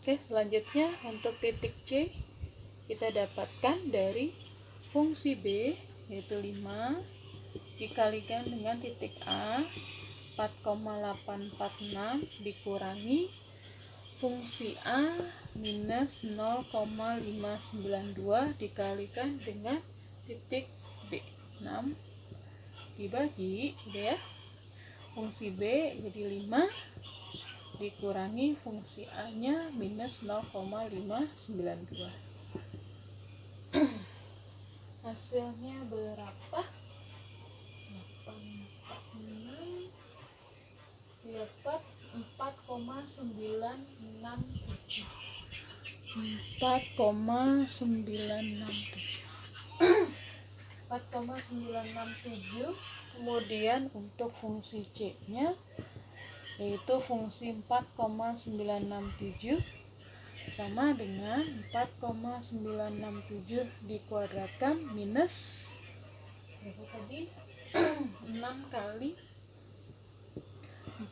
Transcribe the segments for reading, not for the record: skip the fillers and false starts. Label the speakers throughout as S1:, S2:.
S1: Oke, selanjutnya untuk titik C kita dapatkan dari fungsi B yaitu 5 dikalikan dengan titik A 4,846 dikurangi fungsi A minus 0,592 dikalikan dengan titik B 6 dibagi ya fungsi B jadi 5 dikurangi fungsi A nya minus 0,592. Hasilnya berapa? 846 dapat 4,967 kemudian untuk fungsi C nya yaitu fungsi 4,967 sama dengan 4,967 dikuadratkan minus berapa tadi 6 kali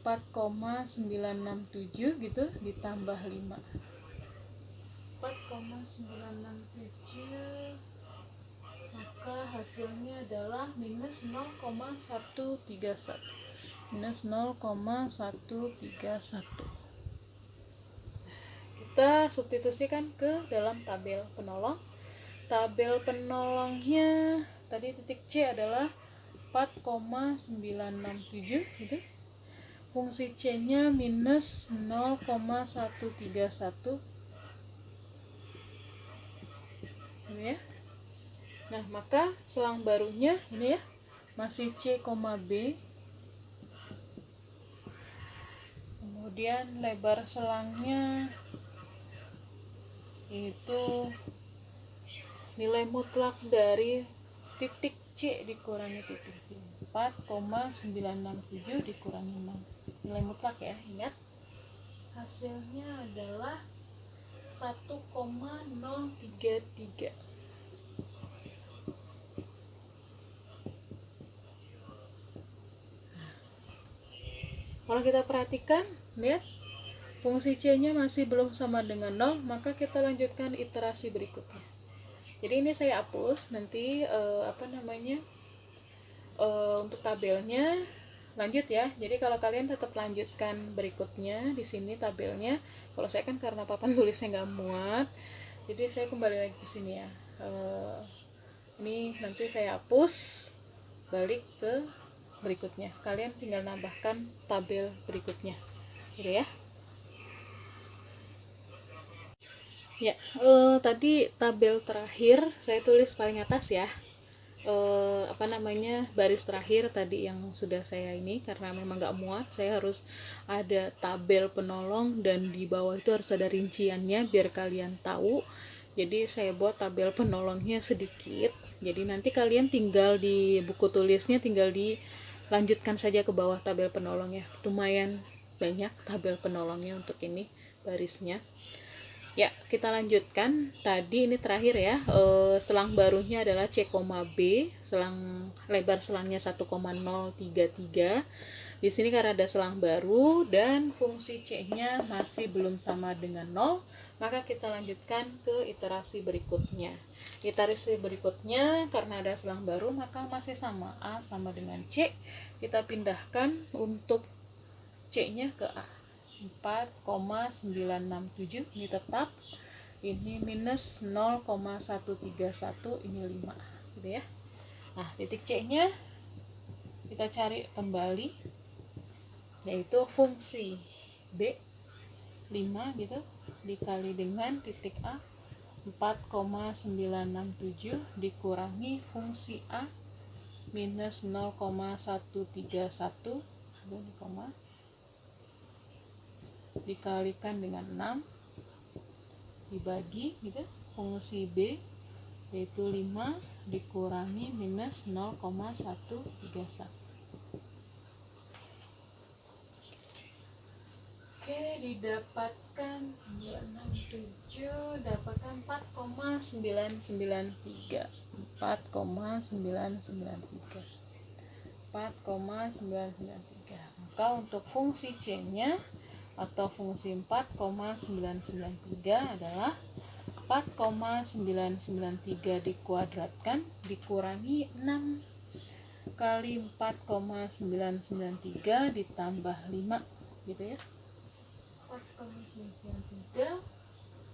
S1: 4,967 gitu ditambah 5 4,967 maka hasilnya adalah minus 0,131 minus 0,131. Kita substitusikan ke dalam tabel penolong. Tabel penolongnya tadi titik C adalah 4,967 gitu. Fungsi C nya minus 0,131 ini ya. Nah maka selang barunya ini ya masih C, B, kemudian lebar selangnya itu nilai mutlak dari titik C dikurangi titik B 4,967 dikurangi 6 nilai mutlak ya, ingat hasilnya adalah 1,033. Kalau kita perhatikan lihat fungsi C nya masih belum sama dengan 0, maka kita lanjutkan iterasi berikutnya. Jadi ini saya hapus nanti untuk tabelnya lanjut ya. Jadi kalau kalian tetap lanjutkan berikutnya di sini tabelnya. Kalau saya kan karena papan tulisnya nggak muat, jadi saya kembali lagi ke sini ya. Ini nanti saya hapus, balik ke berikutnya. Kalian tinggal nambahkan tabel berikutnya, gitu ya. Ya, tadi tabel terakhir saya tulis paling atas ya. Baris terakhir tadi yang sudah saya ini karena memang nggak muat, saya harus ada tabel penolong dan di bawah itu harus ada rinciannya biar kalian tahu. Jadi saya buat tabel penolongnya sedikit. Jadi nanti kalian tinggal di buku tulisnya tinggal dilanjutkan saja ke bawah tabel penolongnya. Lumayan banyak tabel penolongnya untuk ini barisnya. Ya, kita lanjutkan. Tadi ini terakhir ya. Selang barunya adalah C, B. Selang lebar selangnya 1,033. Di sini karena ada selang baru dan fungsi C-nya masih belum sama dengan 0, maka kita lanjutkan ke iterasi berikutnya. Iterasi berikutnya karena ada selang baru maka masih sama, A sama dengan C. Kita pindahkan untuk C-nya ke A. 4,967 ini tetap, ini minus 0,131 ini 5 gitu ya. Nah titik C nya kita cari kembali yaitu fungsi B 5 gitu dikali dengan titik A 4,967 dikurangi fungsi A minus 0,131 dikalikan dengan 6 dibagi gitu fungsi B yaitu 5 dikurangi minus 0,131. Oke, didapatkan 267 dapatkan 4,993 4,993. Maka untuk fungsi C nya atau fungsi 4,993 adalah 4,993 dikuadratkan dikurangi 6 kali 4,993 ditambah 5 gitu ya. 4,993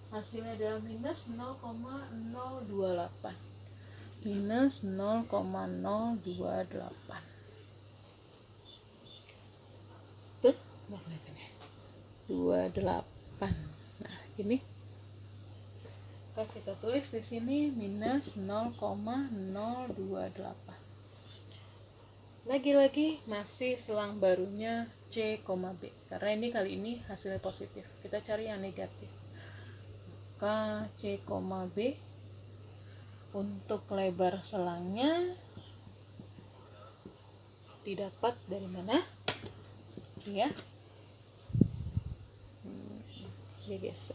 S1: hasilnya adalah minus 0,028 minus 0,028 tuh nggak kelihatan ya, 28. Nah ini kita tulis di sini minus 0,028. Lagi-lagi masih selang barunya C, B, karena ini kali ini hasilnya positif. Kita cari yang negatif. Maka C, B untuk lebar selangnya didapat dari mana? Ya, geser.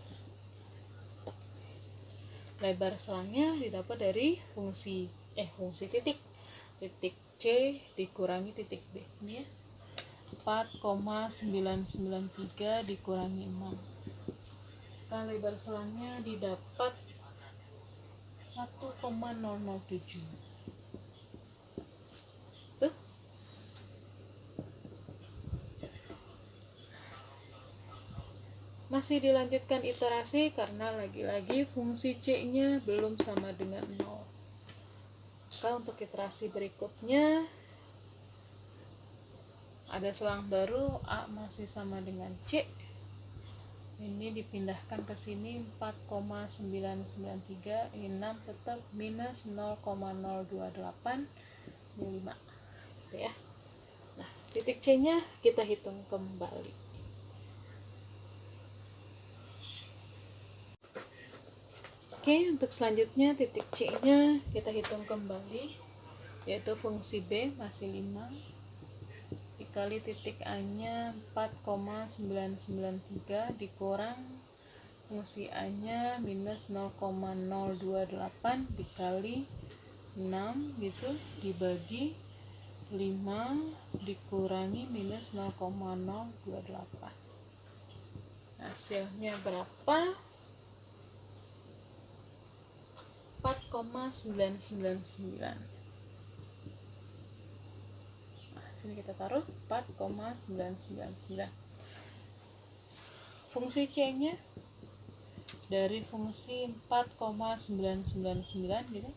S1: Lebar selangnya didapat dari fungsi titik C dikurangi titik B ini ya. 4,993 dikurangi 6. Kan lebar selangnya didapat 1,007. Tuh. Masih dilanjutkan iterasi karena lagi-lagi fungsi C-nya belum sama dengan 0. Maka untuk iterasi berikutnya ada selang baru A masih sama dengan C. Ini dipindahkan ke sini 4,993, ini 6 tetap minus 0,028 ini 5 gitu ya. Nah titik C nya kita hitung kembali. Oke, untuk selanjutnya titik C nya kita hitung kembali, yaitu fungsi B masih 5 dikali titik A nya 4,993 dikurang fungsi A nya minus 0,028 dikali 6 gitu dibagi 5 dikurangi minus 0,028. Hasilnya berapa? 4,999. Nah, sini kita taruh 4,999. Fungsi C-nya dari fungsi 4,999 gitu.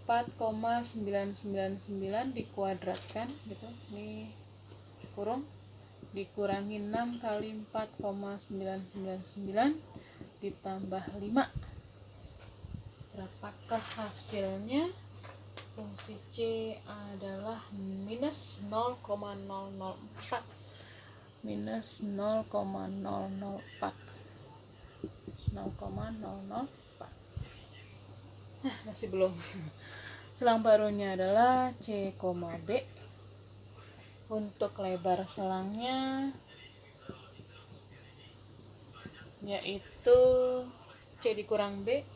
S1: 4,999 dikuadratkan gitu. Ini kurung dikurangi 6 kali 4,999 ditambah 5. Berapakah hasilnya? Fungsi C adalah minus 0,004 minus 0,004 0,004. Nah masih belum. Selang barunya adalah C, B. Untuk lebar selangnya yaitu C dikurang B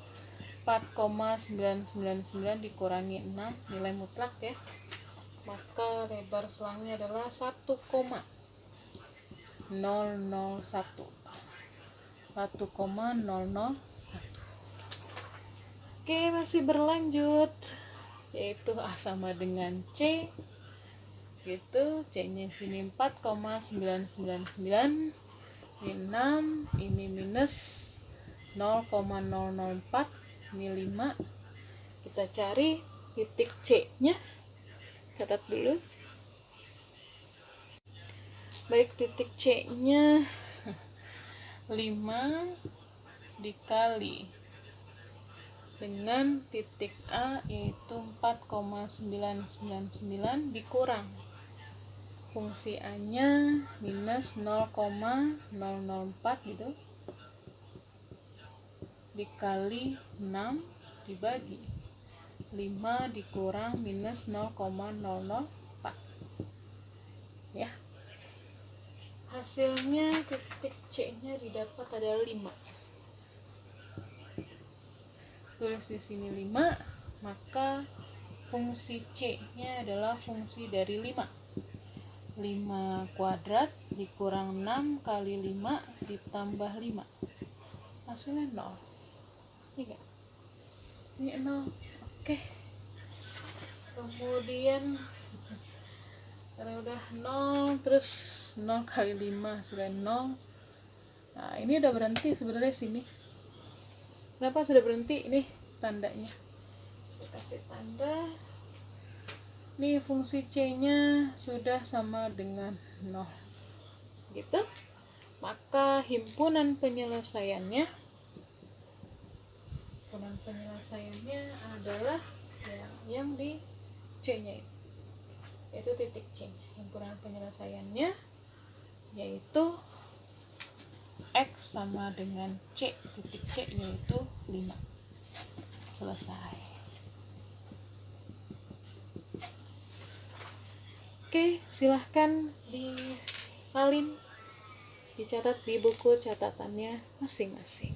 S1: 4,999 dikurangi 6 nilai mutlak ya, maka lebar selangnya adalah 1,001 1,001. Oke, masih berlanjut, yaitu A sama dengan C gitu. C nya sini 4,999, ini 6, ini minus 0,004, ini 5. Kita cari titik C nya, catat dulu. Baik, titik C nya 5 dikali dengan titik A yaitu 4,999 dikurang fungsi A nya minus 0,004 gitu dikali 6 dibagi 5 dikurang minus 0,004 ya. Hasilnya titik C nya didapat adalah 5. Tulis di sini 5, maka fungsi C nya adalah fungsi dari 5. 5 kuadrat dikurang 6 kali 5 ditambah 5, hasilnya 0. Ini enggak? Ini 0. Oke. Kemudian karena udah 0, terus 0 kali 5 hasilnya 0. Nah, ini udah berhenti sebenarnya sini. Kenapa sudah berhenti? Ini tandanya. Kita kasih tanda. Nih fungsi C-nya sudah sama dengan 0. Gitu. Maka himpunan penyelesaiannya adalah yang di C-nya itu. Yaitu titik C. Himpunan penyelesaiannya yaitu X sama dengan C, titik C yaitu 5. Selesai. Oke, silahkan disalin, dicatat di buku catatannya masing-masing.